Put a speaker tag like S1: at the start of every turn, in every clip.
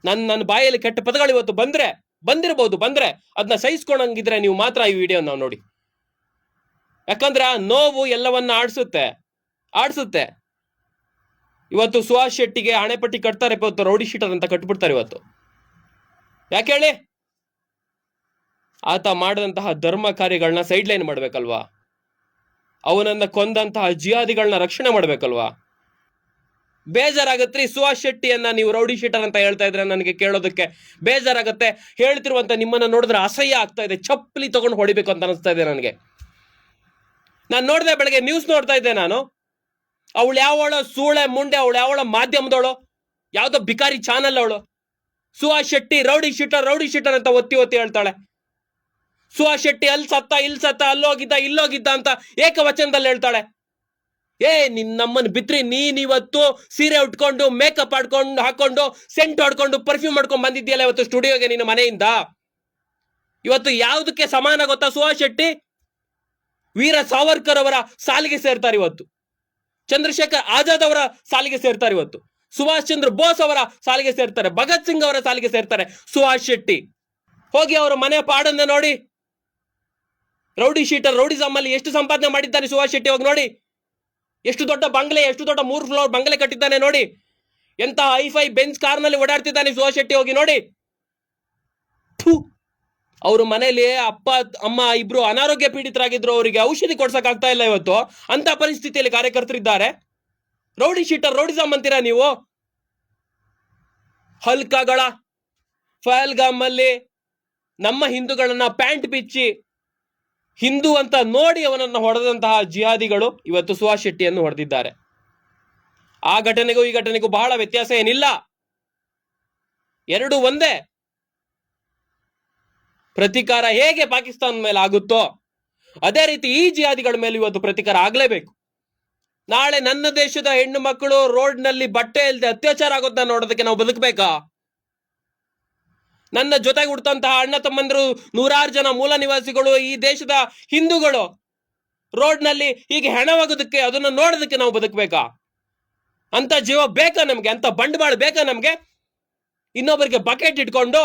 S1: ನನ್ನ ಬಾಯಲ್ಲಿ ಕೆಟ್ಟ ಪದಗಳು ಇವತ್ತು ಬಂದಿರಬಹುದು, ಅದನ್ನ ಸಹಿಸ್ಕೊಳಂಗಿದ್ರೆ ನೀವು ಮಾತ್ರ ಈ ವಿಡಿಯೋ ನಾವು ನೋಡಿ. ಯಾಕಂದ್ರೆ ಆ ನೋವು ಎಲ್ಲವನ್ನ ಆಡಿಸುತ್ತೆ. ಇವತ್ತು ಸುಹಾಸ್ ಶೆಟ್ಟಿಗೆ ಹಣೆಪಟ್ಟಿ ಕಟ್ತಾರೆ, ಇವತ್ತು ರೌಡಿ ಶೀಟರ್ ಅಂತ ಕಟ್ಬಿಡ್ತಾರೆ ಇವತ್ತು. ಯಾಕೆ ಹೇಳಿ? ಆತ ಮಾಡಿದಂತಹ ಧರ್ಮ ಕಾರ್ಯಗಳನ್ನ ಸೈಡ್ ಲೈನ್ ಮಾಡ್ಬೇಕಲ್ವಾ? ಅವನನ್ನ ಕೊಂದಂತಹ ಜಿಹಾದಿಗಳನ್ನ ರಕ್ಷಣೆ ಮಾಡ್ಬೇಕಲ್ವಾ? ಬೇಜಾರಾಗತ್ರಿ ಸುಹಾಸ್ ಶೆಟ್ಟಿಯನ್ನ ನೀವು ರೌಡಿ ಶೀಟರ್ ಅಂತ ಹೇಳ್ತಾ ಇದ್ರೆ ನನಗೆ ಕೇಳೋದಕ್ಕೆ ಬೇಜಾರಾಗತ್ತೆ. ಹೇಳ್ತಿರುವಂತ ನಿಮ್ಮನ್ನ ನೋಡಿದ್ರೆ ಅಸಹ್ಯ ಆಗ್ತಾ ಇದೆ. ಚಪ್ಪಲಿ ತಗೊಂಡು ಹೊಡಿಬೇಕು ಅಂತ ಅನಿಸ್ತಾ ಇದೆ ನನಗೆ. ನಾನು ನೋಡಿದೆ, ಬೆಳಗ್ಗೆ ನ್ಯೂಸ್ ನೋಡ್ತಾ ಇದ್ದೆ ನಾನು. ಅವಳು ಯಾವಳೋ ಸೂಳೆ ಮುಂಡೆ, ಅವಳು ಯಾವಳೋ ಮಾಧ್ಯಮದವಳು, ಯಾವ್ದೋ ಬಿಕಾರಿ ಚಾನಲ್ ಅವಳು. ಸುಹಾಸ್ ಶೆಟ್ಟಿ ರೌಡಿ ಶೀಟರ್ ಅಂತ ಒತ್ತಿ ಹೇಳ್ತಾಳೆ. ಸುಹಾಸ್ ಶೆಟ್ಟಿ ಅಲ್ಲಿ ಸತ್ತ ಇಲ್ಲಿ ಸತ್ತ, ಇಲ್ಲೋಗಿದ್ದ ಅಂತ ಏಕವಚನದಲ್ಲಿ ಹೇಳ್ತಾಳೆ. ನಮ್ಮನ್ನು ಬಿತ್ರಿ, ನೀನಿವತ್ತು ಸೀರೆ ಉಟ್ಕೊಂಡು ಮೇಕಪ್ ಹಾಕೊಂಡು ಸೆಂಟ್ ಹೊಡ್ಕೊಂಡು ಪರ್ಫ್ಯೂಮ್ ಮಾಡ್ಕೊಂಡು ಬಂದಿದ್ಯಲ್ಲ ಇವತ್ತು ಸ್ಟುಡಿಯೋಗೆ ನಿನ್ನ ಮನೆಯಿಂದ. ಇವತ್ತು ಯಾವುದಕ್ಕೆ ಸಮಾನ ಗೊತ್ತಾ? ಸುಹಾಸ್ ಶೆಟ್ಟಿ ವೀರ ಸಾವರ್ಕರ್ ಅವರ ಸಾಲಿಗೆ ಸೇರ್ತಾರೆ ಇವತ್ತು. ಚಂದ್ರಶೇಖರ್ ಆಜಾದ್ ಅವರ ಸಾಲಿಗೆ ಸೇರ್ತಾರೆ ಇವತ್ತು. ಸುಭಾಷ್ ಚಂದ್ರ ಬೋಸ್ ಅವರ ಸಾಲಿಗೆ ಸೇರ್ತಾರೆ. ಭಗತ್ ಸಿಂಗ್ ಅವರ ಸಾಲಿಗೆ ಸೇರ್ತಾರೆ ಸುಹಾಸ್ ಶೆಟ್ಟಿ. ಹೋಗಿ ಅವರ ಮನೆ ಪಾಡನ್ನ ನೋಡಿ. ರೌಡಿ ಶೀಟರ್, ರೌಡಿಸಮ್ ಅಲ್ಲಿ ಎಷ್ಟು ಸಂಪಾದನೆ ಮಾಡಿದ್ದಾನೆ ಸುಹಾಸ್ ಶೆಟ್ಟಿ. ಹೋಗಿ ನೋಡಿ, ಎಷ್ಟು ದೊಡ್ಡ ಬಂಗ್ಲೆ, ಎಷ್ಟು ದೊಡ್ಡ 3 ಫ್ಲೋರ್ ಬಂಗ್ಲೆ ಕಟ್ಟಿದ್ದಾನೆ ನೋಡಿ. ಎಂತ ಹೈಫೈ ಬೆಂಚ್ ಕಾರ್ನಲ್ಲಿ ಓಡಾಡ್ತಿದ್ದಾನೆ ಸುಹಾಸ್ ಶೆಟ್ಟಿ. ಹೋಗಿ ನೋಡಿ. ಅವ್ರ ಮನೇಲಿ ಅಪ್ಪ ಅಮ್ಮ ಇಬ್ರು ಅನಾರೋಗ್ಯ ಪೀಡಿತರಾಗಿದ್ರು, ಅವರಿಗೆ ಔಷಧಿ ಕೊಡ್ಸಕ್ ಆಗ್ತಾ ಇಲ್ಲ ಇವತ್ತು. ಅಂತ ಪರಿಸ್ಥಿತಿಯಲ್ಲಿ ಕಾರ್ಯಕರ್ತರಿದ್ದಾರೆ. ರೌಡಿ ಶೀಟರ್, ರೌಡಿಸಮ್ ಅಂತೀರಾ ನೀವು? ಹಲ್ಕಾಗಳ ಫಯಲ್ಗಾಮ್ ಅಲ್ಲಿ ನಮ್ಮ ಹಿಂದೂಗಳನ್ನ ಪ್ಯಾಂಟ್ ಬಿಚ್ಚಿ ಹಿಂದೂ ಅಂತ ನೋಡಿ ಅವನನ್ನ ಹೊಡೆದಂತಹ ಜಿಹಾದಿಗಳು ಇವತ್ತು ಸುಹಾಸ್ ಶೆಟ್ಟಿಯನ್ನು ಹೊಡೆದಿದ್ದಾರೆ. ಆ ಘಟನೆಗೂ ಈ ಘಟನೆಗೂ ಬಹಳ ವ್ಯತ್ಯಾಸ ಏನಿಲ್ಲ, ಎರಡೂ ಒಂದೇ. ಪ್ರತಿಕಾರ ಹೇಗೆ ಪಾಕಿಸ್ತಾನ ಮೇಲೆ ಆಗುತ್ತೋ ಅದೇ ರೀತಿ ಈ ಜಿಹಾದಿಗಳ ಮೇಲೆ ಇವತ್ತು ಪ್ರತಿಕಾರ ಆಗ್ಲೇಬೇಕು. ನಾಳೆ ನನ್ನ ದೇಶದ ಹೆಣ್ಣು ಮಕ್ಕಳು ರೋಡ್ ನಲ್ಲಿ ಬಟ್ಟೆ ಇಲ್ಲದೆ ಅತ್ಯಾಚಾರ ಆಗೋದನ್ನ ನೋಡೋದಕ್ಕೆ ನಾವು ಬದುಕಬೇಕಾ? ನನ್ನ ಜೊತೆಗೆ ಹುಟ್ಟಂತಹ ಅಣ್ಣ ತಮ್ಮಂದರು 100 ಜನ ಮೂಲ ನಿವಾಸಿಗಳು, ಈ ದೇಶದ ಹಿಂದೂಗಳು ರೋಡ್ ನಲ್ಲಿ ಹೀಗೆ ಹೆಣವಾಗೋದಕ್ಕೆ, ಅದನ್ನ ನೋಡೋದಕ್ಕೆ ನಾವು ಬದುಕಬೇಕಾ? ಅಂತ ಜೀವ ಬೇಕಾ ನಮ್ಗೆ? ಅಂತ ಬಂಡವಾಳ ಬೇಕಾ ನಮ್ಗೆ? ಇನ್ನೊಬ್ಬರಿಗೆ ಬಕೆಟ್ ಇಟ್ಕೊಂಡು,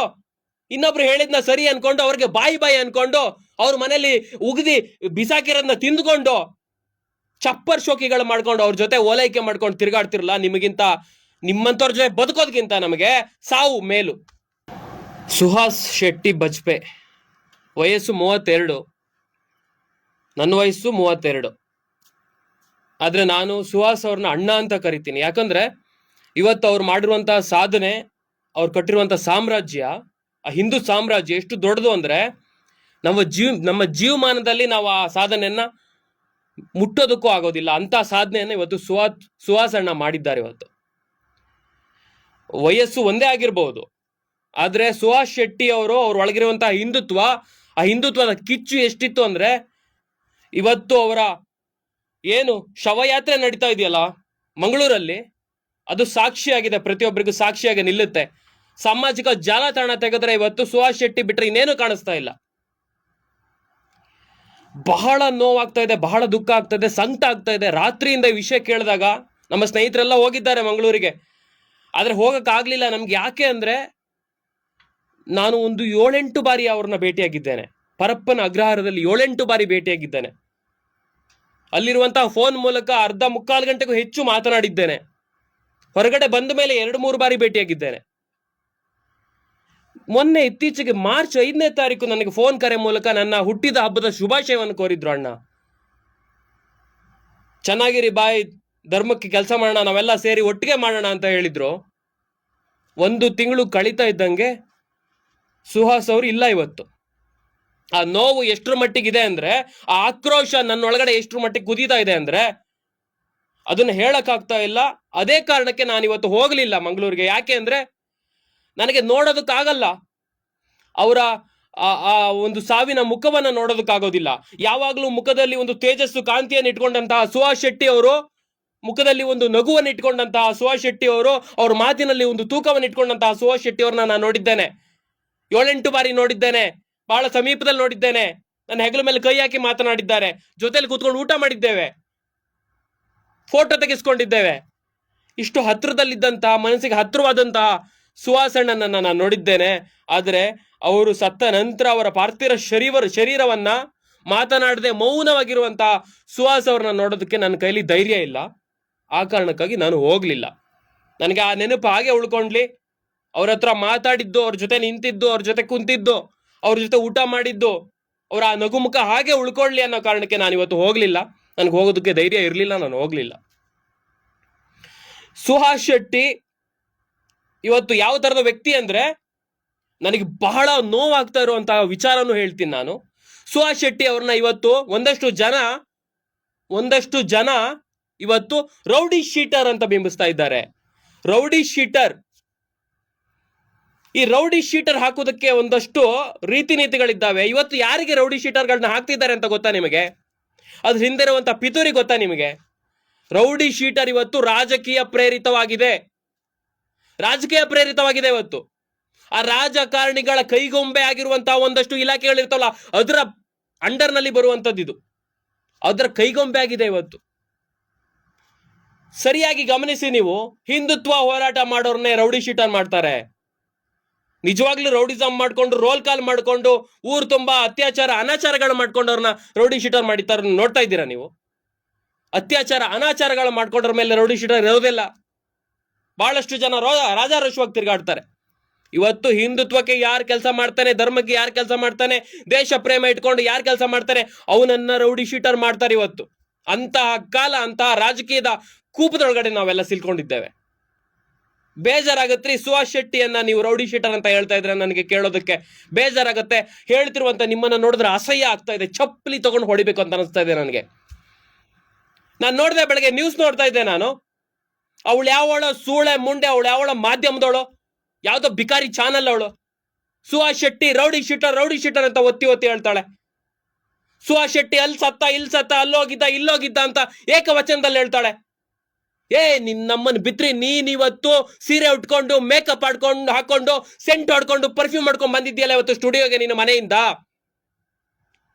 S1: ಇನ್ನೊಬ್ರು ಹೇಳಿದ್ನ ಸರಿ ಅನ್ಕೊಂಡು, ಅವ್ರಿಗೆ ಬಾಯಿ ಅನ್ಕೊಂಡು, ಅವ್ರ ಮನೇಲಿ ಉಗ್ದಿ ಬಿಸಾಕಿರೋದನ್ನ ತಿಂದ್ಕೊಂಡು, ಚಪ್ಪರ್ ಶೋಕಿಗಳು ಮಾಡ್ಕೊಂಡು ಅವ್ರ ಜೊತೆ ಓಲೈಕೆ ಮಾಡ್ಕೊಂಡು ತಿರುಗಾಡ್ತಿರಲ್ಲ. ನಿಮ್ಮಂತವ್ರ ಜೊತೆ ಬದುಕೋದ್ಕಿಂತ ನಮಗೆ ಸಾವು ಮೇಲು. ಸುಹಾಸ್ ಶೆಟ್ಟಿ ಬಜ್ಪೆ, ವಯಸ್ಸು 32, ನನ್ನ ವಯಸ್ಸು 32. ಆದ್ರೆ ನಾನು ಸುಹಾಸ್ ಅವ್ರನ್ನ ಅಣ್ಣ ಅಂತ ಕರಿತೀನಿ. ಯಾಕಂದ್ರೆ ಇವತ್ತು ಅವ್ರು ಮಾಡಿರುವಂತಹ ಸಾಧನೆ, ಅವ್ರು ಕಟ್ಟಿರುವಂತಹ ಸಾಮ್ರಾಜ್ಯ, ಆ ಹಿಂದೂ ಸಾಮ್ರಾಜ್ಯ ಎಷ್ಟು ದೊಡ್ಡದು ಅಂದ್ರೆ ನಮ್ಮ ಜೀವಮಾನದಲ್ಲಿ ನಾವು ಆ ಸಾಧನೆಯನ್ನ ಮುಟ್ಟೋದಕ್ಕೂ ಆಗೋದಿಲ್ಲ. ಅಂತ ಸಾಧನೆಯನ್ನ ಇವತ್ತು ಸುಹಾಸ್ ಅಣ್ಣ ಮಾಡಿದ್ದಾರೆ. ಇವತ್ತು ವಯಸ್ಸು ಒಂದೇ ಆಗಿರ್ಬಹುದು, ಆದ್ರೆ ಸುಹಾಸ್ ಶೆಟ್ಟಿ ಅವ್ರ ಒಳಗಿರುವಂತಹ ಆ ಹಿಂದುತ್ವದ ಕಿಚ್ಚು ಎಷ್ಟಿತ್ತು ಅಂದ್ರೆ, ಇವತ್ತು ಅವರ ಏನು ಶವಯಾತ್ರೆ ನಡೀತಾ ಇದೆಯಲ್ಲ ಮಂಗಳೂರಲ್ಲಿ, ಅದು ಸಾಕ್ಷಿಯಾಗಿದೆ, ಪ್ರತಿಯೊಬ್ಬರಿಗೂ ಸಾಕ್ಷಿಯಾಗಿ ನಿಲ್ಲುತ್ತೆ. ಸಾಮಾಜಿಕ ಜಾಲತಾಣ ತೆಗೆದ್ರೆ ಇವತ್ತು ಸುಹಾಸ್ ಶೆಟ್ಟಿ ಬಿಟ್ರೆ ಇನ್ನೇನು ಕಾಣಿಸ್ತಾ ಇಲ್ಲ. ಬಹಳ ನೋವಾಗ್ತಾ ಇದೆ, ಬಹಳ ದುಃಖ ಆಗ್ತಾ ಇದೆ, ಸಂಕಟ ಆಗ್ತಾ ಇದೆ. ರಾತ್ರಿಯಿಂದ ಈ ವಿಷಯ ಕೇಳಿದಾಗ ನಮ್ಮ ಸ್ನೇಹಿತರೆಲ್ಲ ಹೋಗಿದ್ದಾರೆ ಮಂಗಳೂರಿಗೆ, ಆದ್ರೆ ಹೋಗಕ್ಕಾಗ್ಲಿಲ್ಲ ನಮ್ಗೆ. ಯಾಕೆ ಅಂದ್ರೆ ನಾನು ಒಂದು 7-8 ಬಾರಿ ಅವ್ರನ್ನ ಭೇಟಿಯಾಗಿದ್ದೇನೆ. ಪರಪ್ಪನ ಅಗ್ರಹಾರದಲ್ಲಿ 7-8 ಬಾರಿ ಭೇಟಿಯಾಗಿದ್ದೇನೆ. ಅಲ್ಲಿರುವಂತಹ ಫೋನ್ ಮೂಲಕ ಮುಕ್ಕಾಲು ಗಂಟೆಗೂ ಹೆಚ್ಚು ಮಾತನಾಡಿದ್ದೇನೆ. ಹೊರಗಡೆ ಬಂದ ಮೇಲೆ 2-3 ಬಾರಿ ಭೇಟಿಯಾಗಿದ್ದೇನೆ. ಮೊನ್ನೆ ಇತ್ತೀಚೆಗೆ ಮಾರ್ಚ್ 5ನೇ ತಾರೀಕು ನನಗೆ ಫೋನ್ ಕರೆ ಮೂಲಕ ನನ್ನ ಹುಟ್ಟಿದ ಹಬ್ಬದ ಶುಭಾಶಯವನ್ನು ಕೋರಿದ್ರು. ಅಣ್ಣ ಚೆನ್ನಾಗಿರಿ ಬಾಯ್, ಧರ್ಮಕ್ಕೆ ಕೆಲಸ ಮಾಡೋಣ, ನಾವೆಲ್ಲ ಸೇರಿ ಒಟ್ಟಿಗೆ ಮಾಡೋಣ ಅಂತ ಹೇಳಿದ್ರು. 1 ತಿಂಗಳು ಕಳೀತಾ ಇದ್ದಂಗೆ ಸುಹಾಸ್ ಅವರು ಇಲ್ಲ ಇವತ್ತು. ಆ ನೋವು ಎಷ್ಟರ ಮಟ್ಟಿಗಿದೆ ಅಂದ್ರೆ, ಆ ಆಕ್ರೋಶ ನನ್ನೊಳಗಡೆ ಎಷ್ಟರ ಮಟ್ಟಿಗೆ ಕುದೀತಾ ಇದೆ ಅಂದ್ರೆ ಅದನ್ನ ಹೇಳಕ್ಕಾಗ್ತಾ ಇಲ್ಲ. ಅದೇ ಕಾರಣಕ್ಕೆ ನಾನು ಇವತ್ತು ಹೋಗಲಿಲ್ಲ ಮಂಗಳೂರಿಗೆ. ಯಾಕೆ ಅಂದ್ರೆ ನನಗೆ ನೋಡೋದಕ್ಕಾಗಲ್ಲ, ಅವರ ಆ ಒಂದು ಸಾವಿನ ಮುಖವನ್ನ ನೋಡೋದಕ್ಕಾಗೋದಿಲ್ಲ. ಯಾವಾಗಲೂ ಮುಖದಲ್ಲಿ ಒಂದು ತೇಜಸ್ಸು ಕಾಂತಿಯನ್ನು ಇಟ್ಕೊಂಡಂತಹ ಸುಹಾಸ್ ಶೆಟ್ಟಿ ಅವರು, ಮುಖದಲ್ಲಿ ಒಂದು ನಗುವನ್ನು ಇಟ್ಕೊಂಡಂತಹ ಸುಹಾಸ್ ಶೆಟ್ಟಿ ಅವರು, ಅವ್ರ ಮಾತಿನಲ್ಲಿ ಒಂದು ತೂಕವನ್ನು ಇಟ್ಕೊಂಡಂತಹ ಸುಹಾಸ್ ಶೆಟ್ಟಿ ಅವ್ರನ್ನ ನಾನು ನೋಡಿದ್ದೇನೆ. 7-8 ಬಾರಿ ನೋಡಿದ್ದೇನೆ, ಬಹಳ ಸಮೀಪದಲ್ಲಿ ನೋಡಿದ್ದೇನೆ. ನನ್ನ ಹೆಗಲ ಮೇಲೆ ಕೈ ಹಾಕಿ ಮಾತನಾಡಿದ್ದಾರೆ, ಜೊತೆಲಿ ಕೂತ್ಕೊಂಡು ಊಟ ಮಾಡಿದ್ದೇವೆ, ಫೋಟೋ ತೆಗೆಸ್ಕೊಂಡಿದ್ದೇವೆ. ಇಷ್ಟು ಹತ್ರದಲ್ಲಿದ್ದಂತಹ, ಮನಸ್ಸಿಗೆ ಹತ್ರವಾದಂತಹ ಸುಹಾಸಣ್ಣನನ್ನ ನಾನು ನೋಡಿದ್ದೇನೆ. ಆದರೆ ಅವರು ಸತ್ತ ನಂತರ ಅವರ ಪಾರ್ಥಿವ ಶರೀರವನ್ನ ಮಾತನಾಡದೆ ಮೌನವಾಗಿರುವಂತಹ ಸುಹಾಸ್ ಅವ್ರನ್ನ ನೋಡೋದಕ್ಕೆ ನನ್ನ ಕೈಲಿ ಧೈರ್ಯ ಇಲ್ಲ. ಆ ಕಾರಣಕ್ಕಾಗಿ ನಾನು ಹೋಗ್ಲಿಲ್ಲ. ನನಗೆ ಆ ನೆನಪು ಹಾಗೆ ಉಳ್ಕೊಂಡ್ಲಿ. ಅವ್ರ ಹತ್ರ ಮಾತಾಡಿದ್ದು, ಅವ್ರ ಜೊತೆ ನಿಂತಿದ್ದು, ಅವ್ರ ಜೊತೆ ಕುಂತಿದ್ದು, ಅವ್ರ ಜೊತೆ ಊಟ ಮಾಡಿದ್ದು, ಅವರ ಆ ನಗುಮುಖ ಹಾಗೆ ಉಳ್ಕೊಳ್ಳಿ ಅನ್ನೋ ಕಾರಣಕ್ಕೆ ನಾನು ಇವತ್ತು ಹೋಗ್ಲಿಲ್ಲ. ನನಗೆ ಹೋಗೋದಕ್ಕೆ ಧೈರ್ಯ ಇರಲಿಲ್ಲ, ನಾನು ಹೋಗ್ಲಿಲ್ಲ. ಸುಹಾಸ್ ಶೆಟ್ಟಿ ಇವತ್ತು ಯಾವ ತರದ ವ್ಯಕ್ತಿ ಅಂದ್ರೆ ನನಗೆ ಬಹಳ ನೋವಾಗ್ತಾ ಇರುವಂತಹ ವಿಚಾರನೂ ಹೇಳ್ತೀನಿ ನಾನು. ಸುಹಾಸ್ ಶೆಟ್ಟಿ ಅವ್ರನ್ನ ಇವತ್ತು ಒಂದಷ್ಟು ಜನ ಇವತ್ತು ರೌಡಿ ಶೀಟರ್ ಅಂತ ಬಿಂಬಿಸ್ತಾ ಇದ್ದಾರೆ. ರೌಡಿ ಶೀಟರ್, ಈ ರೌಡಿ ಶೀಟರ್ ಹಾಕೋದಕ್ಕೆ ಒಂದಷ್ಟು ರೀತಿ ನೀತಿಗಳಿದ್ದಾವೆ. ಇವತ್ತು ಯಾರಿಗೆ ರೌಡಿ ಶೀಟರ್ಗಳನ್ನ ಹಾಕ್ತಿದ್ದಾರೆ ಅಂತ ಗೊತ್ತಾ ನಿಮಗೆ? ಅದ್ರ ಹಿಂದೆ ಇರುವಂತ ಪಿತೂರಿ ಗೊತ್ತಾ ನಿಮಗೆ? ರೌಡಿ ಶೀಟರ್ ಇವತ್ತು ರಾಜಕೀಯ ಪ್ರೇರಿತವಾಗಿದೆ ಇವತ್ತು. ಆ ರಾಜಕಾರಣಿಗಳ ಕೈಗೊಂಬೆ ಆಗಿರುವಂತಹ ಒಂದಷ್ಟು ಇಲಾಖೆಗಳಿರ್ತಾವಲ್ಲ, ಅದರ ಅಂಡರ್ನಲ್ಲಿ ಬರುವಂತದ್ದು ಇದು. ಅದರ ಕೈಗೊಂಬೆ ಆಗಿದೆ ಇವತ್ತು. ಸರಿಯಾಗಿ ಗಮನಿಸಿ ನೀವು, ಹಿಂದುತ್ವ ಹೋರಾಟ ಮಾಡೋರ್ನೇ ರೌಡಿ ಶೀಟರ್ ಮಾಡ್ತಾರೆ. ನಿಜವಾಗ್ಲೂ ರೌಡಿಸಮ್ ಮಾಡ್ಕೊಂಡು, ರೋಲ್ ಕಾಲ್ ಮಾಡ್ಕೊಂಡು, ಊರು ತುಂಬಾ ಅತ್ಯಾಚಾರ ಅನಾಚಾರಗಳು ಮಾಡ್ಕೊಂಡವ್ರನ್ನ ರೌಡಿ ಶೀಟರ್ ಮಾಡಿತಾರ ನೋಡ್ತಾ ಇದ್ದೀರಾ ನೀವು? ಅತ್ಯಾಚಾರ ಅನಾಚಾರಗಳು ಮಾಡ್ಕೊಂಡ್ರ ಮೇಲೆ ರೌಡಿ ಶೀಟರ್ ಇರೋದಿಲ್ಲ. ಬಹಳಷ್ಟು ಜನ ರಾಜಾರೋಷವಾಗಿ ತಿರುಗಾಡ್ತಾರೆ. ಇವತ್ತು ಹಿಂದುತ್ವಕ್ಕೆ ಯಾರು ಕೆಲಸ ಮಾಡ್ತಾನೆ, ಧರ್ಮಕ್ಕೆ ಯಾರು ಕೆಲಸ ಮಾಡ್ತಾನೆ, ದೇಶ ಪ್ರೇಮ ಇಟ್ಕೊಂಡು ಯಾರು ಕೆಲಸ ಮಾಡ್ತಾನೆ, ಅವನನ್ನ ರೌಡಿ ಶೀಟರ್ ಮಾಡ್ತಾರೆ ಇವತ್ತು. ಅಂತಹ ಕಾಲ, ಅಂತಹ ರಾಜಕೀಯದ ಕೂಪದೊಳಗಡೆ ನಾವೆಲ್ಲ ಸಿಲ್ಕೊಂಡಿದ್ದೇವೆ. ಬೇಜಾರಾಗತ್ರಿ. ಸುಹಾಸ್ ಶೆಟ್ಟಿಯನ್ನ ನೀವು ರೌಡಿ ಶೀಟರ್ ಅಂತ ಹೇಳ್ತಾ ಇದ್ರೆ ನನಗೆ ಕೇಳೋದಕ್ಕೆ ಬೇಜಾರಾಗತ್ತೆ. ಹೇಳ್ತಿರುವಂತ ನಿಮ್ಮನ್ನ ನೋಡಿದ್ರೆ ಅಸಹ್ಯ ಆಗ್ತಾ ಇದೆ. ಚಪ್ಪಲಿ ತಗೊಂಡು ಹೊಡಿಬೇಕು ಅಂತ ಅನಿಸ್ತಾ ಇದೆ ನನಗೆ. ನಾನು ನೋಡಿದೆ, ಬೆಳಗ್ಗೆ ನ್ಯೂಸ್ ನೋಡ್ತಾ ಇದ್ದೆ ನಾನು. ಅವಳು ಯಾವಳ ಸೂಳೆ ಮುಂಡೆ, ಅವಳು ಯಾವಳ ಮಾಧ್ಯಮದವಳು, ಯಾವ್ದೋ ಬಿಕಾರಿ ಚಾನಲ್ ಅವಳು. ಸುಹಾಸ್ ಶೆಟ್ಟಿ ರೌಡಿ ಶೀಟರ್ ಅಂತ ಒತ್ತಿ ಹೇಳ್ತಾಳೆ. ಸುಹಾಸ್ ಶೆಟ್ಟಿ ಅಲ್ಲಿ ಸತ್ತ, ಇಲ್ಲಿ ಸತ್ತ, ಅಲ್ಲೋಗಿದ್ದ, ಇಲ್ಲೋಗಿದ್ದ ಅಂತ ಏಕವಚನದಲ್ಲಿ ಹೇಳ್ತಾಳೆ. ನಮ್ಮನ್ನು ಬಿತ್ರಿ, ನೀನಿವತ್ತು ಸೀರೆ ಉಟ್ಕೊಂಡು, ಮೇಕಪ್ ಹಾಕೊಂಡು, ಸೆಂಟ್ ಹೊಡ್ಕೊಂಡು, ಪರ್ಫ್ಯೂಮ್ ಮಾಡ್ಕೊಂಡು ಬಂದಿದ್ಯಲ್ಲ ಇವತ್ತು ಸ್ಟುಡಿಯೋಗೆ ನಿನ್ನ ಮನೆಯಿಂದ.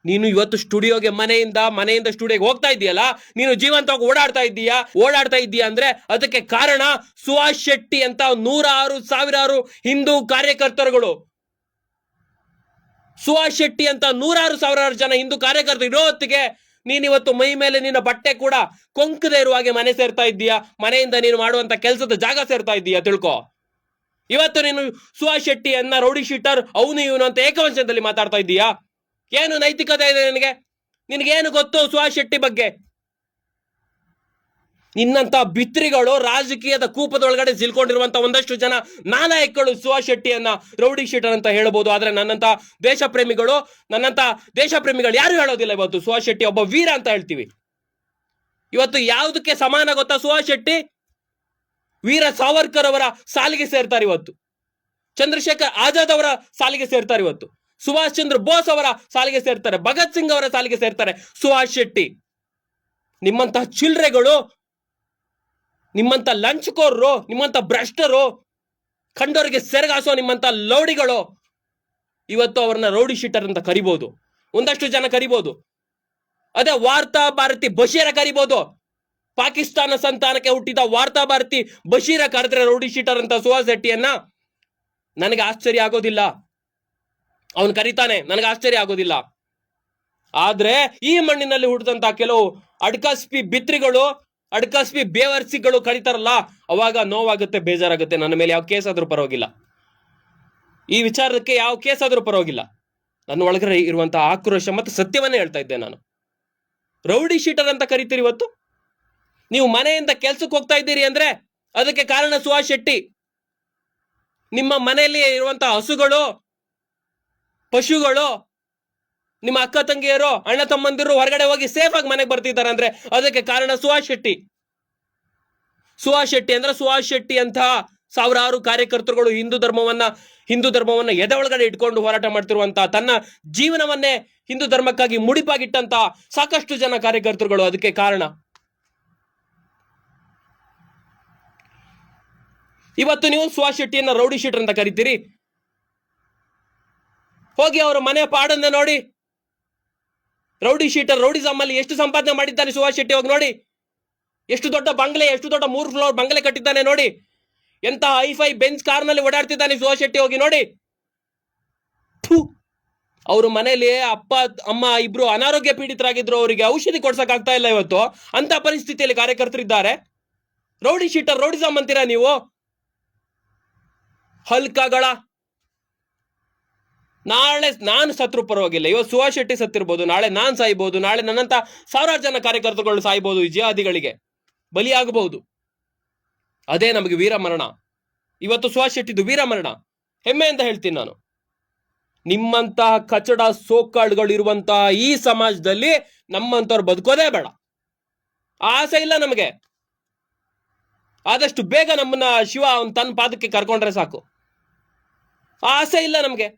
S1: ನೀನು ಇವತ್ತು ಸ್ಟುಡಿಯೋಗೆ ಮನೆಯಿಂದ ಸ್ಟುಡಿಯೋಗೆ ಹೋಗ್ತಾ ಇದೆಯಲ್ಲ, ನೀನು ಜೀವಂತವಾಗಿ ಓಡಾಡ್ತಾ ಇದ್ದೀಯಾ ಅಂದ್ರೆ ಅದಕ್ಕೆ ಕಾರಣ ಸುಹಾಸ್ ಶೆಟ್ಟಿ ಅಂತ ಸಾವಿರಾರು ಹಿಂದೂ ಕಾರ್ಯಕರ್ತರುಗಳು. ಸುಹಾಸ್ ಶೆಟ್ಟಿ ಅಂತ ಸಾವಿರಾರು ಜನ ಹಿಂದೂ ಕಾರ್ಯಕರ್ತರು ಇರೋ ಹೊತ್ತಿಗೆ ನೀನಿವತ್ತು ಮೈ ಮೇಲೆ ನಿನ್ನ ಬಟ್ಟೆ ಕೂಡ ಕೊಂಕದೇ ಇರುವ ಹಾಗೆ ಮನೆ ಸೇರ್ತಾ ಇದ್ದೀಯಾ. ಮನೆಯಿಂದ ನೀನು ಮಾಡುವಂತ ಕೆಲಸದ ಜಾಗ ಸೇರ್ತಾ ಇದ್ದೀಯಾ, ತಿಳ್ಕೊ. ಇವತ್ತು ನೀನು ಸುಹಾಸ್ ಶೆಟ್ಟಿಯನ್ನ ರೌಡಿ ಶೀಟರ್, ಅವನು ಇವನು ಅಂತ ಏಕವಚನದಲ್ಲಿ ಮಾತಾಡ್ತಾ ಇದ್ದೀಯಾ. ಏನು ನೈತಿಕತೆ ಇದೆ ನಿನಗೇನು ಗೊತ್ತು ಸುಹಾಸ್ ಶೆಟ್ಟಿ ಬಗ್ಗೆ? ನಿನ್ನಂತ ಬಿತ್ರಿಗಳು ರಾಜಕೀಯದ ಕೂಪದೊಳಗಡೆ ಸಿಲ್ಕೊಂಡಿರುವಂತ ಒಂದಷ್ಟು ಜನ ನಾಲಾಯಕಗಳು ಸುಹಾಸ್ ಶೆಟ್ಟಿಯನ್ನ ರೌಡಿ ಶೀಟರ್ ಅಂತ ಹೇಳ್ಬೋದು. ಆದ್ರೆ ನನ್ನಂತ ದೇಶ ಪ್ರೇಮಿಗಳು ಯಾರು ಹೇಳೋದಿಲ್ಲ. ಇವತ್ತು ಸುಹಾಸ್ ಶೆಟ್ಟಿ ಒಬ್ಬ ವೀರ ಅಂತ ಹೇಳ್ತೀವಿ. ಇವತ್ತು ಯಾವುದಕ್ಕೆ ಸಮಾನ ಗೊತ್ತಾ? ಸುಹಾಸ್ ಶೆಟ್ಟಿ ವೀರ ಸಾವರ್ಕರ್ ಅವರ ಸಾಲಿಗೆ ಸೇರ್ತಾರೆ ಇವತ್ತು. ಚಂದ್ರಶೇಖರ್ ಆಜಾದ್ ಅವರ ಸಾಲಿಗೆ ಸೇರ್ತಾರೆ ಇವತ್ತು. ಸುಭಾಷ್ ಚಂದ್ರ ಬೋಸ್ ಅವರ ಸಾಲಿಗೆ ಸೇರ್ತಾರೆ. ಭಗತ್ ಸಿಂಗ್ ಅವರ ಸಾಲಿಗೆ ಸೇರ್ತಾರೆ ಸುಹಾಸ್ ಶೆಟ್ಟಿ. ನಿಮ್ಮಂತಹ ಚಿಲ್ರೆಗಳು, ನಿಮ್ಮಂತ ಲಂಚ್ಕೋರರು, ನಿಮ್ಮಂತ ಭ್ರಷ್ಟರು, ಕಂಡವರಿಗೆ ಸೆರಗಾಸೋ ನಿಮ್ಮಂತ ಲೌಡಿಗಳು ಇವತ್ತು ಅವ್ರನ್ನ ರೌಡಿ ಶೀಟರ್ ಅಂತ ಕರಿಬಹುದು. ಒಂದಷ್ಟು ಜನ ಕರಿಬಹುದು. ಅದೇ ವಾರ್ತಾ ಭಾರತಿ ಬಶೀರ ಕರಿಬಹುದು. ಪಾಕಿಸ್ತಾನ ಸಂತಾನಕ್ಕೆ ಹುಟ್ಟಿದ ವಾರ್ತಾ ಭಾರತಿ ಬಶೀರ ಕರೆದ್ರೆ ರೌಡಿ ಶೀಟರ್ ಅಂತ ಸುಹಾಸ್ ಶೆಟ್ಟಿಯನ್ನ ನನಗೆ ಆಶ್ಚರ್ಯ ಆಗೋದಿಲ್ಲ. ಅವನು ಕರೀತಾನೆ, ನನಗೆ ಆಶ್ಚರ್ಯ ಆಗೋದಿಲ್ಲ. ಆದ್ರೆ ಈ ಮಣ್ಣಿನಲ್ಲಿ ಹುಟ್ಟಿದಂತ ಕೆಲವು ಅಡ್ಕಸ್ಪಿ ಬಿತ್ರಿಗಳು, ಅಡ್ಕಸ್ಪಿ ಬೇವರ್ಸಿಗಳು ಕರೀತಾರಲ್ಲ, ಅವಾಗ ನೋವಾಗುತ್ತೆ, ಬೇಜಾರಾಗುತ್ತೆ. ನನ್ನ ಮೇಲೆ ಯಾವ ಕೇಸ್ ಆದ್ರೂ ಪರವಾಗಿಲ್ಲ, ಈ ವಿಚಾರಕ್ಕೆ ಯಾವ ಕೇಸ್ ಆದ್ರೂ ಪರವಾಗಿಲ್ಲ. ನನ್ನ ಒಳಗಡೆ ಇರುವಂತಹ ಆಕ್ರೋಶ ಮತ್ತು ಸತ್ಯವನ್ನೇ ಹೇಳ್ತಾ ಇದ್ದೆ ನಾನು. ರೌಡಿ ಶೀಟರ್ ಅಂತ ಕರಿತೀರಿ ಇವತ್ತು. ನೀವು ಮನೆಯಿಂದ ಕೆಲ್ಸಕ್ಕೆ ಹೋಗ್ತಾ ಇದ್ದೀರಿ ಅಂದ್ರೆ ಅದಕ್ಕೆ ಕಾರಣ ಸುಹಾಸ್ ಶೆಟ್ಟಿ. ನಿಮ್ಮ ಮನೆಯಲ್ಲಿ ಇರುವಂತಹ ಹಸುಗಳು, ಪಶುಗಳು, ನಿಮ್ಮ ಅಕ್ಕ ತಂಗಿಯರು, ಅಣ್ಣ ತಮ್ಮಂದಿರು ಹೊರಗಡೆ ಹೋಗಿ ಸೇಫ್ ಆಗಿ ಮನೆಗೆ ಬರ್ತಿದ್ದಾರೆ ಅಂದ್ರೆ ಅದಕ್ಕೆ ಕಾರಣ ಸುಹಾಸ್ ಶೆಟ್ಟಿ. ಸುಹಾಸ್ ಶೆಟ್ಟಿ ಅಂದ್ರೆ ಸುಹಾಸ್ ಶೆಟ್ಟಿ ಅಂತ ಸಾವಿರಾರು ಕಾರ್ಯಕರ್ತರುಗಳು ಹಿಂದೂ ಧರ್ಮವನ್ನ ಎದೆ ಒಳಗಡೆ ಇಟ್ಕೊಂಡು ಹೋರಾಟ ಮಾಡ್ತಿರುವಂತಹ, ತನ್ನ ಜೀವನವನ್ನೇ ಹಿಂದೂ ಧರ್ಮಕ್ಕಾಗಿ ಮುಡಿಪಾಗಿಟ್ಟಂತ ಸಾಕಷ್ಟು ಜನ ಕಾರ್ಯಕರ್ತರುಗಳು ಅದಕ್ಕೆ ಕಾರಣ. ಇವತ್ತು ನೀವು ಸುಹಾಸ್ ಶೆಟ್ಟಿಯನ್ನ ರೌಡಿ ಶೀಟರ್ ಅಂತ ಕರಿತೀರಿ. ಹೋಗಿ ಅವರ ಮನೆ ಪಾಡನ್ನ ನೋಡಿ. ರೌಡಿ ಶೀಟರ್, ರೌಡಿಸಮ್ ಅಲ್ಲಿ ಎಷ್ಟು ಸಂಪಾದನೆ ಮಾಡಿದ್ದಾನೆ ಸುಹಾಸ್ ಶೆಟ್ಟಿ ಹೋಗಿ ನೋಡಿ. ಎಷ್ಟು ದೊಡ್ಡ ಬಂಗ್ಲೆ, ಎಷ್ಟು ದೊಡ್ಡ 3 ಫ್ಲೋರ್ ಬಂಗ್ಲೆ ಕಟ್ಟಿದ್ದಾನೆ ನೋಡಿ. ಎಂತ ಹೈಫೈ ಬೆಂಚ್ ಕಾರ್ನಲ್ಲಿ ಓಡಾಡ್ತಿದ್ದಾನೆ ಸುಹಾಸ್ ಶೆಟ್ಟಿ, ಹೋಗಿ ನೋಡಿ. ಅವ್ರ ಮನೇಲಿ ಅಪ್ಪ ಅಮ್ಮ ಇಬ್ರು ಅನಾರೋಗ್ಯ ಪೀಡಿತರಾಗಿದ್ರು, ಅವರಿಗೆ ಔಷಧಿ ಕೊಡ್ಸಕ್ ಆಗ್ತಾ ಇಲ್ಲ ಇವತ್ತು. ಅಂತ ಪರಿಸ್ಥಿತಿಯಲ್ಲಿ ಕಾರ್ಯಕರ್ತರಿದ್ದಾರೆ. ರೌಡಿ ಶೀಟರ್, ರೌಡಿಸಮ್ ಅಂತೀರಾ ನೀವು? ಹಲ್ಕಗಳ. ನಾಳೆ ನಾನು ಸತ್ರು ಪರವಾಗಿಲ್ಲ, ಇವತ್ತು ಸುಹಾಸ್ ಶೆಟ್ಟಿ ಸತ್ತಿರ್ಬೋದು, ನಾಳೆ ನಾನ್ ಸಾಯ್ಬೋದು, ನಾಳೆ ನನ್ನಂತ ಸಾವಿರಾರು ಜನ ಕಾರ್ಯಕರ್ತರುಗಳು ಸಾಯ್ಬೋದು, ಈ ಜಿಹಾದಿಗಳಿಗೆ ಬಲಿಯಾಗಬಹುದು. ಅದೇ ನಮಗೆ ವೀರಮರಣ. ಇವತ್ತು ಸುಹಾಸ್ ಶೆಟ್ಟಿದು ವೀರಮರಣ, ಹೆಮ್ಮೆಯಿಂದ ಹೇಳ್ತೀನಿ ನಾನು. ನಿಮ್ಮಂತಹ ಕಚಡ ಸೋಕಾಳುಗಳು ಇರುವಂತಹ ಈ ಸಮಾಜದಲ್ಲಿ ನಮ್ಮಂತವ್ರು ಬದುಕೋದೇ ಬೇಡ. ಆಸೆ ಇಲ್ಲ ನಮಗೆ. ಆದಷ್ಟು ಬೇಗ ನಮ್ಮನ್ನ ಶಿವ ತನ್ನ ಪಾದಕ್ಕೆ ಕರ್ಕೊಂಡ್ರೆ ಸಾಕು. ಆಸೆ ಇಲ್ಲ ನಮ್ಗೆ.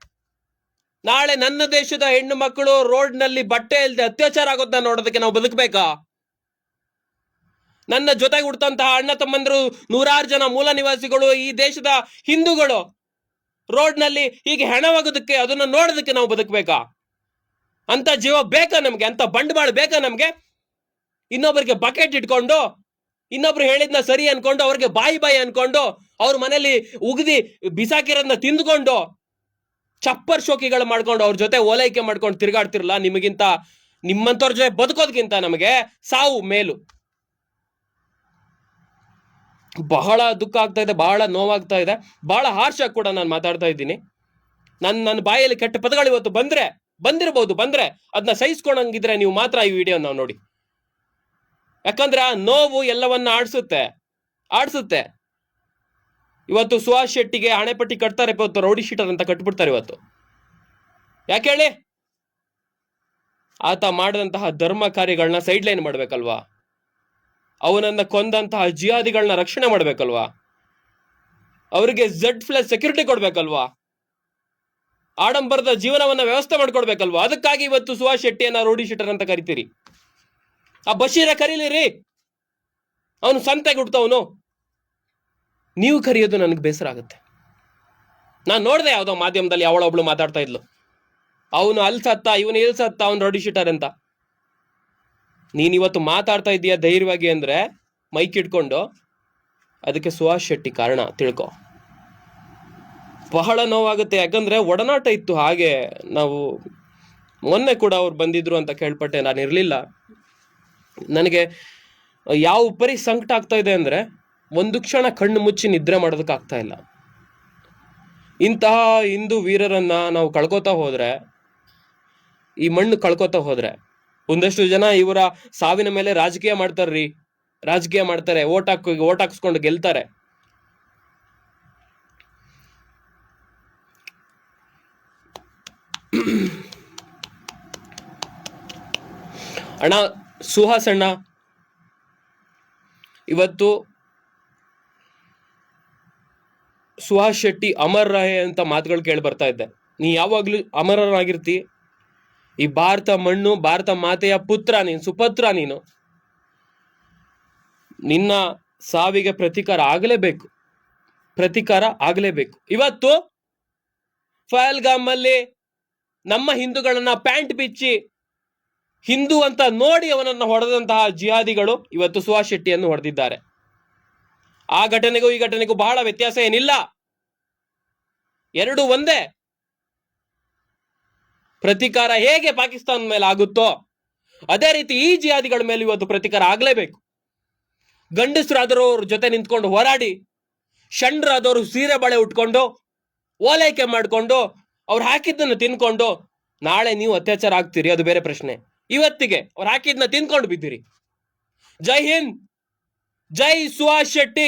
S1: ನಾಳೆ ನನ್ನ ದೇಶದ ಹೆಣ್ಣು ಮಕ್ಕಳು ರೋಡ್ನಲ್ಲಿ ಬಟ್ಟೆ ಇಲ್ಲದೆ ಅತ್ಯಾಚಾರ ಆಗೋದನ್ನ ನೋಡೋದಕ್ಕೆ ನಾವು ಬದುಕಬೇಕಾ? ನನ್ನ ಜೊತೆಗೆ ಹುಡ್ತಂತಹ ಅಣ್ಣ ತಮ್ಮಂದರು, ನೂರಾರು ಜನ ಮೂಲ ನಿವಾಸಿಗಳು, ಈ ದೇಶದ ಹಿಂದೂಗಳು ರೋಡ್ನಲ್ಲಿ ಹೀಗೆ ಹೆಣವಾಗೋದಕ್ಕೆ, ಅದನ್ನ ನೋಡೋದಕ್ಕೆ ನಾವು ಬದುಕಬೇಕಾ? ಅಂತ ಜೀವ ಬೇಕಾ ನಮ್ಗೆ? ಅಂತ ಬಂಡವಾಳ ಬೇಕಾ ನಮ್ಗೆ? ಇನ್ನೊಬ್ಬರಿಗೆ ಬಕೆಟ್ ಇಟ್ಕೊಂಡು, ಇನ್ನೊಬ್ರು ಹೇಳಿದ್ನ ಸರಿ ಅನ್ಕೊಂಡು, ಅವ್ರಿಗೆ ಬಾಯಿ ಅನ್ಕೊಂಡು, ಅವ್ರ ಮನೇಲಿ ಉಗ್ದಿ ಬಿಸಾಕಿರೋದನ್ನ ತಿಂದ್ಕೊಂಡು, ಚಪ್ಪರ್ ಶೋಕಿಗಳು ಮಾಡ್ಕೊಂಡು, ಅವ್ರ ಜೊತೆ ಓಲೈಕೆ ಮಾಡ್ಕೊಂಡು ತಿರ್ಗಾಡ್ತಿರಲ್ಲ. ನಿಮಗಿಂತ, ನಿಮ್ಮಂತವ್ರ ಜೊತೆ ಬದುಕೋದ್ಕಿಂತ ನಮಗೆ ಸಾವು ಮೇಲು. ಬಹಳ ದುಃಖ ಆಗ್ತಾ ಇದೆ, ಬಹಳ ನೋವಾಗ್ತಾ ಇದೆ, ಬಹಳ ಹಾರ್ಷ ಕೂಡ ನಾನು ಮಾತಾಡ್ತಾ ಇದ್ದೀನಿ. ನನ್ನ ಬಾಯಲ್ಲಿ ಕೆಟ್ಟ ಪದಗಳು ಇವತ್ತು ಬಂದಿರಬಹುದು, ಅದನ್ನ ಸಹಿಸ್ಕೊಂಡಂಗಿದ್ರೆ ನೀವು ಮಾತ್ರ ಈ ವಿಡಿಯೋ ನಾವು ನೋಡಿ. ಯಾಕಂದ್ರೆ ಆ ನೋವು ಎಲ್ಲವನ್ನ ಆಡ್ಸುತ್ತೆ. ಇವತ್ತು ಸುಹಾಸ್ ಶೆಟ್ಟಿಗೆ ಹಣೆಪಟ್ಟಿ ಕಟ್ತಾರೆ, ಇವತ್ತು ರೌಡಿ ಶೀಟರ್ ಅಂತ ಕಟ್ಬಿಡ್ತಾರೆ ಇವತ್ತು. ಯಾಕೆ ಹೇಳಿ? ಆತ ಮಾಡಿದಂತಹ ಧರ್ಮ ಕಾರ್ಯಗಳನ್ನ ಸೈಡ್ ಲೈನ್ ಮಾಡ್ಬೇಕಲ್ವಾ? ಅವನನ್ನ ಕೊಂದಂತಹ ಜಿಹಾದಿಗಳನ್ನ ರಕ್ಷಣೆ ಮಾಡ್ಬೇಕಲ್ವಾ? ಅವರಿಗೆ Z+ ಸೆಕ್ಯೂರಿಟಿ ಕೊಡ್ಬೇಕಲ್ವಾ? ಆಡಂಬರದ ಜೀವನವನ್ನ ವ್ಯವಸ್ಥೆ ಮಾಡ್ಕೊಡ್ಬೇಕಲ್ವಾ? ಅದಕ್ಕಾಗಿ ಇವತ್ತು ಸುಹಾಸ್ ಶೆಟ್ಟಿಯನ್ನ ರೌಡಿ ಶೀಟರ್ ಅಂತ ಕರಿತೀರಿ. ಆ ಬಶೀರ ಕರೀಲಿರಿ, ಅವನು ಸಂತೆಗೆ ಹುಡ್ತವನು. ನೀವು ಕರೆಯೋದು ನನಗೆ ಬೇಸರ ಆಗುತ್ತೆ. ನಾನು ನೋಡಿದೆ ಯಾವುದೋ ಮಾಧ್ಯಮದಲ್ಲಿ ಅವಳೊಬ್ಳು ಮಾತಾಡ್ತಾ ಇದ್ಲು, ಅವನು ಅಲ್ಲಿ ಸತ್ತ, ಇವನು ಇಲ್ಲಿ ಸತ್ತ, ಅವನು ರೌಡಿ ಶೀಟರ್ ಅಂತ. ನೀನಿವತ್ತು ಮಾತಾಡ್ತಾ ಇದೀಯ ಧೈರ್ಯವಾಗಿ ಅಂದ್ರೆ ಮೈಕ್ ಇಟ್ಕೊಂಡು, ಅದಕ್ಕೆ ಸುಹಾಸ್ ಶೆಟ್ಟಿ ಕಾರಣ ತಿಳ್ಕೊ. ಬಹಳ ನೋವಾಗುತ್ತೆ. ಯಾಕಂದ್ರೆ ಒಡನಾಟ ಇತ್ತು. ಹಾಗೆ ನಾವು ಮೊನ್ನೆ ಕೂಡ ಅವ್ರು ಬಂದಿದ್ರು ಅಂತ ಕೇಳ್ಪಟ್ಟೆ, ನಾನು ಇರಲಿಲ್ಲ. ನನಗೆ ಯಾವ ಪರಿ ಸಂಕಟ ಆಗ್ತಾ ಇದೆ ಅಂದ್ರೆ, ಒಂದು ಕ್ಷಣ ಕಣ್ಣು ಮುಚ್ಚಿ ನಿದ್ರೆ ಮಾಡೋದಕ್ಕಾಗ್ತಾ ಇಲ್ಲ. ಇಂತಹ ಹಿಂದೂ ವೀರರನ್ನ ನಾವು ಕಳ್ಕೊತಾ ಹೋದ್ರೆ, ಈ ಮಣ್ಣು ಕಳ್ಕೊತಾ ಹೋದ್ರೆ, ಒಂದಷ್ಟು ಜನ ಇವರ ಸಾವಿನ ಮೇಲೆ ರಾಜಕೀಯ ಮಾಡ್ತಾರೆ, ಓಟ್ ಹಾಕ್ಸ್ಕೊಂಡು ಗೆಲ್ತಾರೆ. ಅಣ್ಣ ಸುಹಾಸ್ ಅಣ್ಣ, ಇವತ್ತು ಸುಹಾಸ್ ಶೆಟ್ಟಿ ಅಮರ್ ರಹೆ ಅಂತ ಮಾತುಗಳು ಕೇಳಿ ಬರ್ತಾ ಇದ್ದೆ. ನೀ ಯಾವಾಗ್ಲೂ ಅಮರನಾಗಿರ್ತಿ. ಈ ಭಾರತ ಮಣ್ಣು, ಭಾರತ ಮಾತೆಯ ಪುತ್ರ ನೀನು, ಸುಪುತ್ರ ನೀನು. ನಿನ್ನ ಸಾವಿಗೆ ಪ್ರತೀಕಾರ ಆಗಲೇಬೇಕು. ಇವತ್ತು ಫಹಲ್ಗಾಮ್ ಅಲ್ಲಿ ನಮ್ಮ ಹಿಂದೂಗಳನ್ನ ಪ್ಯಾಂಟ್ ಬಿಚ್ಚಿ ಹಿಂದೂ ಅಂತ ನೋಡಿ ಅವನನ್ನ ಹೊಡೆದಂತಹ ಜಿಹಾದಿಗಳು ಇವತ್ತು ಸುಹಾಸ್ ಶೆಟ್ಟಿಯನ್ನು ಹೊಡೆದಿದ್ದಾರೆ. ಆ ಘಟನೆಗೂ ಈ ಘಟನೆಗೂ ಬಹಳ ವ್ಯತ್ಯಾಸ ಏನಿಲ್ಲ, ಎರಡು ಒಂದೇ. ಪ್ರತೀಕಾರ ಹೇಗೆ ಪಾಕಿಸ್ತಾನ ಮೇಲೆ ಆಗುತ್ತೋ ಅದೇ ರೀತಿ ಈ ಜಿಹಾದಿಗಳ ಮೇಲೆ ಇವತ್ತು ಪ್ರತೀಕಾರ ಆಗ್ಲೇಬೇಕು. ಗಂಡಸರಾದವರು ಅವ್ರ ಜೊತೆ ನಿಂತ್ಕೊಂಡು ಹೋರಾಡಿ, ಷಂಡ್ರಾದವರು ಸೀರೆ ಬಳೆ ಉಟ್ಕೊಂಡು ಓಲೈಕೆ ಮಾಡ್ಕೊಂಡು ಅವ್ರು ಹಾಕಿದ್ದನ್ನು ತಿನ್ಕೊಂಡು, ನಾಳೆ ನೀವು ಅತ್ಯಾಚಾರ ಆಗ್ತೀರಿ, ಅದು ಬೇರೆ ಪ್ರಶ್ನೆ. ಇವತ್ತಿಗೆ ಅವ್ರು ಹಾಕಿದ್ದನ್ನ ತಿನ್ಕೊಂಡು ಬಿದ್ದೀರಿ. ಜೈ ಹಿಂದ್, ಜೈ ಸುಹಾಸ್ ಶೆಟ್ಟಿ.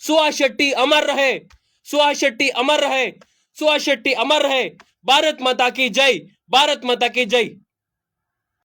S1: ಸುಹಾಸ್ ಶೆಟ್ಟಿ ಅಮರ್ ರಹೆ, ಸುಹಾಸ್ ಶೆಟ್ಟಿ ಅಮರ್ ರಹೆ, ಸುಹಾಸ್ ಶೆಟ್ಟಿ ಅಮರ್ ರಹೆ. ಭಾರತ್ ಮಾತಾ ಕಿ ಜೈ, ಭಾರತ್ ಮಾತಾ ಕಿ ಜೈ.